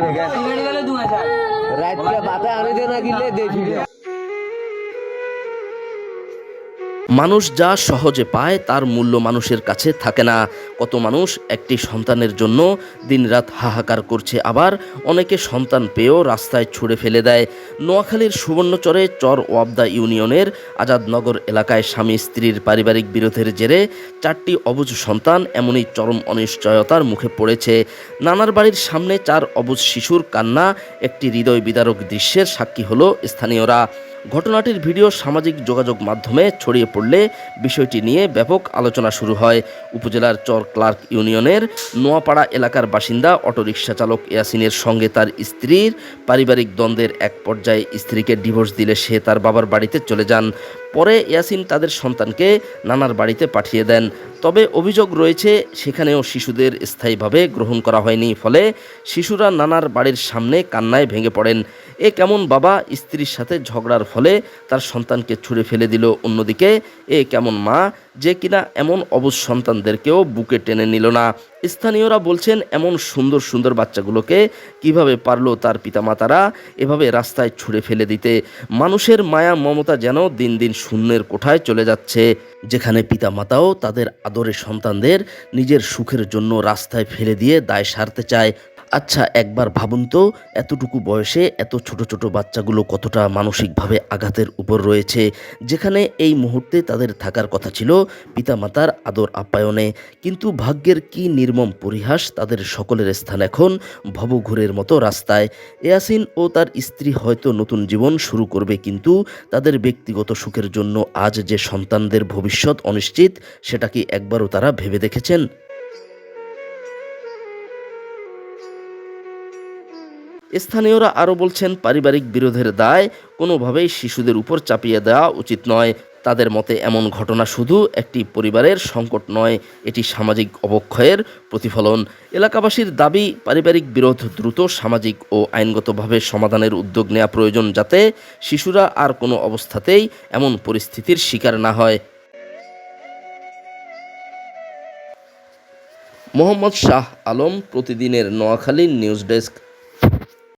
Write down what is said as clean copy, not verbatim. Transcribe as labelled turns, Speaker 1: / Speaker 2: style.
Speaker 1: रात के बातें आने देना के लिए देखी
Speaker 2: মানুষ যা সহজে পায় তার মূল্য মানুষের কাছে থাকে না। কত মানুষ একটি সন্তানের জন্য দিনরাত হাহাকার করছে, আবার অনেকে সন্তান পেয়েও রাস্তায় ছুঁড়ে ফেলে দেয়। নোয়াখালীর সুবর্ণচরে চর ওয়াবদা ইউনিয়নের আজাদনগর এলাকায় স্বামী স্ত্রীর পারিবারিক বিরোধের জেরে 4টি অবুঝ সন্তান এমনই চরম অনিশ্চয়তার মুখে পড়েছে। নানার বাড়ির সামনে 4 অবুঝ শিশুর কান্না একটি হৃদয় বিদারক দৃশ্যের সাক্ষী হলো স্থানীয়রা। ঘটনাটির ভিডিও সামাজিক যোগাযোগ মাধ্যমে ছড়িয়ে পড়লে বিষয়টি নিয়ে ব্যাপক আলোচনা শুরু হয়। উপজেলার চর ক্লার্ক ইউনিয়নের নোয়াপাড়া এলাকার বাসিন্দা অটোরিকশা চালক ইয়াসিনের সঙ্গে তার স্ত্রীর পারিবারিক দ্বন্দ্বের এক পর্যায়ে স্ত্রীকে ডিভোর্স দিলে সে তার বাবার বাড়িতে চলে যান। পরে ইয়াসিন তাদের সন্তানকে নানার বাড়িতে পাঠিয়ে দেন। তবে অভিযোগ রয়েছে সেখানেও শিশুদের স্থায়ীভাবে গ্রহণ করা হয়নি, ফলে শিশুরা নানার বাড়ির সামনে কান্নায় ভেঙে পড়েন। এ কেমন বাবা স্ত্রীর সাথে ঝগড়ার ফলে তার সন্তানকে ছুঁড়ে ফেলে দিল? অন্যদিকে এ কেমন মা যে কিনা এমন অবুঝ সন্তানদেরকেও বুকে টেনে নিল না? স্থানীয়রা বলছেন, এমন সুন্দর সুন্দর বাচ্চাগুলোকে কিভাবে পারলো তার পিতামাতারা এভাবে রাস্তায় ছুঁড়ে ফেলে দিতে? মানুষের মায়া মমতা যেন দিন দিন শূন্যের কোঠায় চলে যাচ্ছে, যেখানে পিতামাতাও তাদের আদরের সন্তানদের নিজের সুখের জন্য রাস্তায় ফেলে দিয়ে দায় সারতে চায়। আচ্ছা, একবার ভাবুন তো, এতটুকু বয়সে এত ছোট ছোট বাচ্চাগুলো কতটা মানসিকভাবে আঘাতের উপর রয়েছে, যেখানে এই মুহূর্তে তাদের থাকার কথা ছিল পিতামাতার আদর আপ্যায়নে। কিন্তু ভাগ্যের কি নির্মম পরিহাস, তাদের সকলের স্থান এখন ভবঘুরের মতো রাস্তায়। ইয়াসিন ও তার স্ত্রী হয়তো নতুন জীবন শুরু করবে, কিন্তু তাদের ব্যক্তিগত সুখের জন্য আজ যে সন্তানদের ভবিষ্যৎ অনিশ্চিত, সেটা কি একবারও তারা ভেবে দেখেছেন? স্থানীয়রা আরও বলছেন, পারিবারিক বিরোধের দায় কোনোভাবেই শিশুদের উপর চাপিয়ে দেওয়া উচিত নয়। তাদের মতে এমন ঘটনা শুধু একটি পরিবারের সংকট নয়, এটি সামাজিক অবক্ষয়ের প্রতিফলন। এলাকাবাসীর দাবি, পারিবারিক বিরোধ দ্রুত সামাজিক ও আইনগতভাবে সমাধানের উদ্যোগ নেওয়া প্রয়োজন, যাতে শিশুরা আর কোনো অবস্থাতেই এমন পরিস্থিতির শিকার না হয়। মোহাম্মদ শাহ আলম, প্রতিদিনের নোয়াখালী নিউজ ডেস্ক।